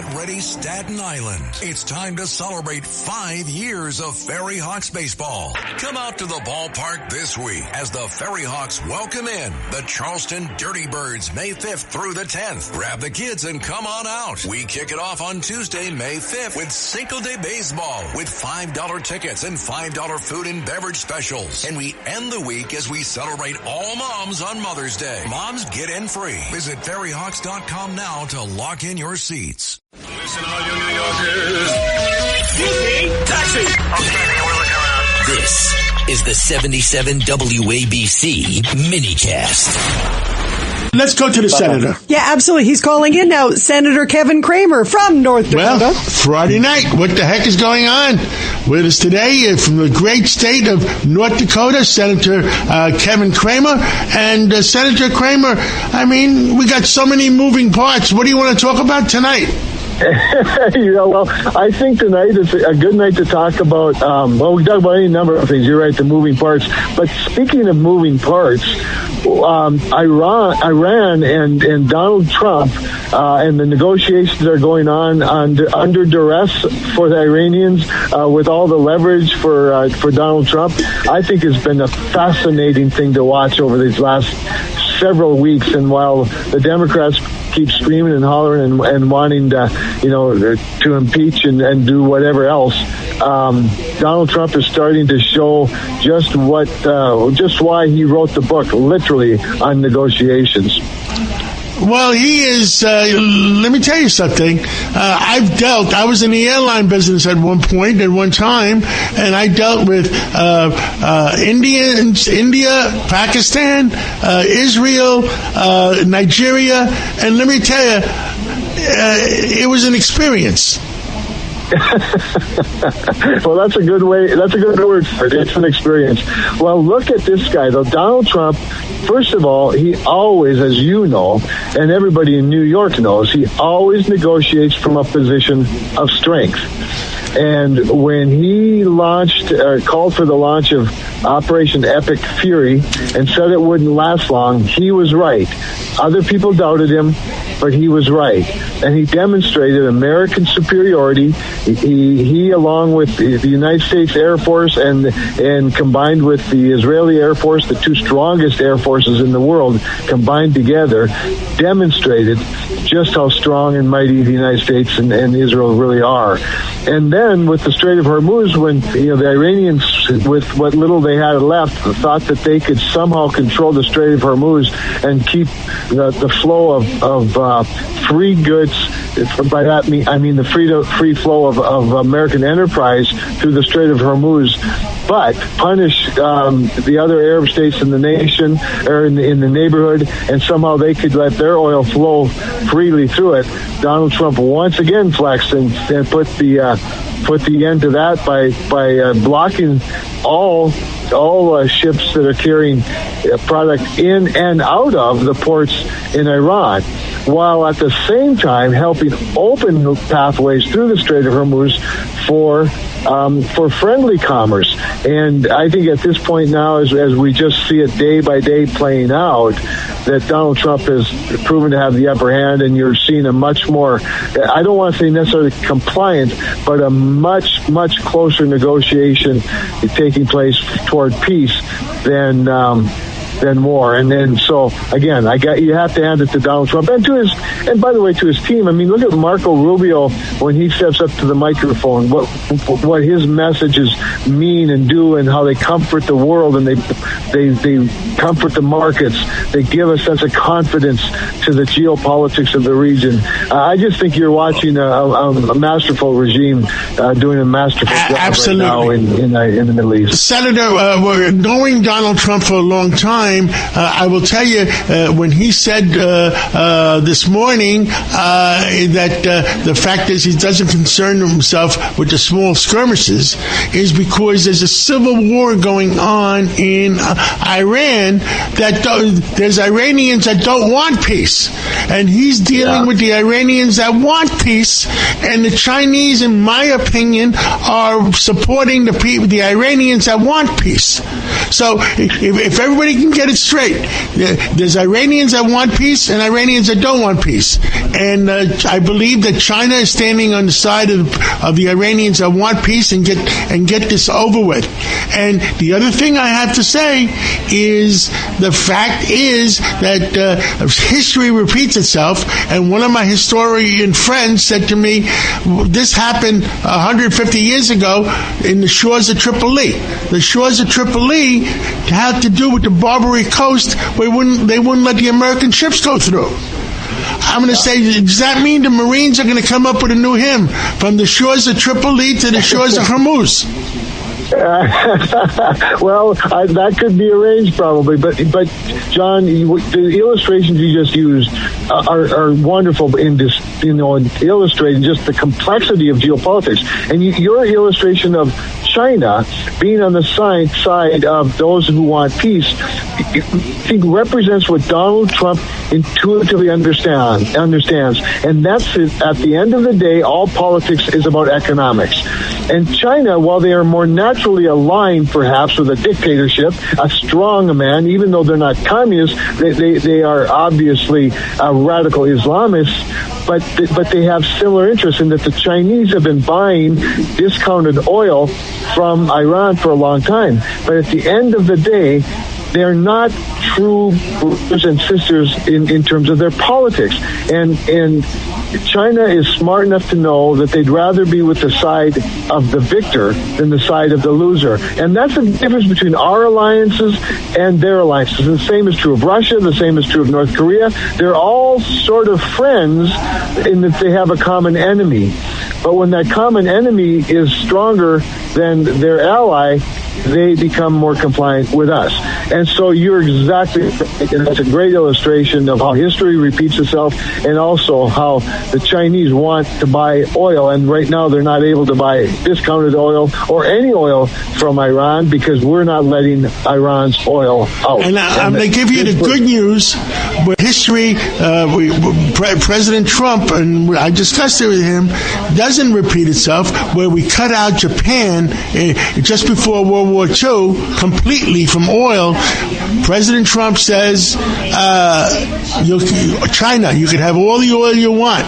Get ready, Staten Island. It's time to celebrate 5 years of Ferry Hawks baseball. Come out to the ballpark this week as the Ferry Hawks welcome in the Charleston Dirty Birds May 5th through the 10th. Grab the kids and come on out. We kick it off on Tuesday, May 5th with Cinco de Baseball with $5 tickets and $5 food and beverage specials. And we end the week as we celebrate all moms on Mother's Day. Moms get in free. Visit ferryhawks.com now to lock in your seats. Listen, all you New Yorkers. Excuse me, taxi. Okay, man, we're looking around. This is the 77 WABC minicast. Let's go to the senator. Yeah, absolutely. He's calling in now. Senator Kevin Cramer from North Dakota. Well, Friday night. What the heck is going on? With us today from the great state of North Dakota, Senator Kevin Cramer. And Senator Cramer, I mean, we got so many moving parts. What do you want to talk about tonight? Well, I think tonight is a good night to talk about, we talk about any number of things. You're right, the moving parts. But speaking of moving parts, Iran and Donald Trump and the negotiations are going on under duress for the Iranians with all the leverage for Donald Trump. I think it's been a fascinating thing to watch over these last several weeks. And while the Democrats keep screaming and hollering and wanting to impeach and do whatever else, Donald Trump is starting to show just why he wrote the book, literally, on negotiations. Well, he is, let me tell you something. I was in the airline business at one time, and I dealt with India, Pakistan, Israel, Nigeria, and let me tell you, it was an experience. Well, that's a good word for it. It's an experience. Well, look at this guy, though. Donald Trump, first of all, he always, as you know, and everybody in New York knows, he always negotiates from a position of strength. And when he called for the launch of Operation Epic Fury and said it wouldn't last long, he was right. Other people doubted him, but he was right. And he demonstrated American superiority. He along with the United States Air Force and combined with the Israeli Air Force, the two strongest air forces in the world, combined together, demonstrated just how strong and mighty the United States and Israel really are. And then with the Strait of Hormuz, when the Iranians, with what little they had left, thought that they could somehow control the Strait of Hormuz and keep the flow of free goods. By that I mean the free flow of American enterprise through the Strait of Hormuz, but punish the other Arab states in the nation or in the neighborhood, and somehow they could let their oil flow freely through it. Donald Trump once again flexed and put the end to that by blocking all ships that are carrying product in and out of the ports in Iran, while at the same time helping open pathways through the Strait of Hormuz for friendly commerce. And I think at this point now, as we just see it day by day playing out, that Donald Trump has proven to have the upper hand, and you're seeing a much more, I don't want to say necessarily compliant, but a much, much closer negotiation taking place toward peace than war. And then, so again, you have to hand it to Donald Trump and by the way, to his team. I mean, look at Marco Rubio when he steps up to the microphone, what his messages mean and do, and how they comfort the world, and they comfort the markets. They give a sense of confidence to the geopolitics of the region. I just think you're watching a masterful regime doing a masterful job Absolutely. Right now in the Middle East. Senator, knowing Donald Trump for a long time, I will tell you, when he said this morning that the fact is he doesn't concern himself with the small skirmishes is because there's a civil war going on in Iran, that there's Iranians that don't want peace. And he's dealing with the Iranians that want peace, and the Chinese, in my opinion, are supporting the Iranians that want peace. So if everybody can get it straight. There's Iranians that want peace and Iranians that don't want peace. And I believe that China is standing on the side of the Iranians that want peace and get this over with. And the other thing I have to say is the fact is that history repeats itself. And one of my historian friends said to me, this happened 150 years ago in the shores of Tripoli. The shores of Tripoli had to do with the Barbary Coast where they wouldn't let the American ships go through. I'm going to say, does that mean the Marines are going to come up with a new hymn from the shores of Tripoli to the shores of Hormuz? Well, that could be arranged probably, but John, the illustrations you just used are wonderful in this, illustrating just the complexity of geopolitics. And your illustration of China being on the side of those who want peace, I think represents what Donald Trump intuitively understands, and that's it. At the end of the day, all politics is about economics. And China, while they are more naturally aligned, perhaps, with a dictatorship, a strong man, even though they're not communists, they are obviously radical Islamists, but they have similar interests in that the Chinese have been buying discounted oil from Iran for a long time. But at the end of the day, they're not true brothers and sisters in terms of their politics. And China is smart enough to know that they'd rather be with the side of the victor than the side of the loser. And that's the difference between our alliances and their alliances. The same is true of Russia. The same is true of North Korea. They're all sort of friends in that they have a common enemy. But when that common enemy is stronger than their ally, they become more compliant with us. And so you're exactly right. And that's a great illustration of how history repeats itself, and also how the Chinese want to buy oil. And right now they're not able to buy discounted oil or any oil from Iran because we're not letting Iran's oil out. And I'm going to give you the good news. But history, President Trump, and I discussed it with him, doesn't repeat itself, where we cut out Japan just before World War II completely from oil. President Trump says, China, you can have all the oil you want.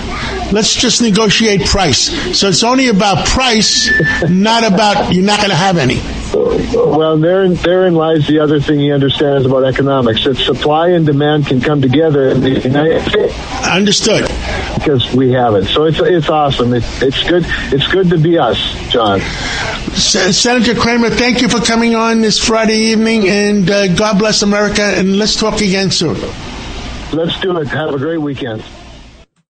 Let's just negotiate price. So it's only about price, not about you're not going to have any. Well, therein lies the other thing he understands about economics, that supply and demand can come together in the United States. Understood. Because we have it. So it's awesome. It's good. It's good to be us, John. Senator Cramer, thank you for coming on this Friday evening, and God bless America, and let's talk again soon. Let's do it. Have a great weekend.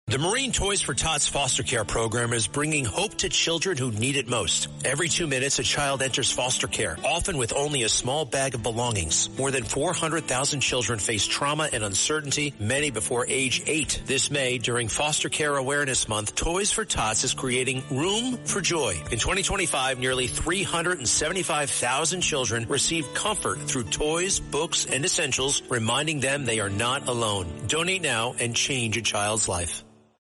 The Marine Toys for Tots foster care program is bringing hope to children who need it most. Every 2 minutes, a child enters foster care, often with only a small bag of belongings. More than 400,000 children face trauma and uncertainty, many before age 8. This May, during Foster Care Awareness Month, Toys for Tots is creating Room for Joy. In 2025, nearly 375,000 children received comfort through toys, books, and essentials, reminding them they are not alone. Donate now and change a child's life.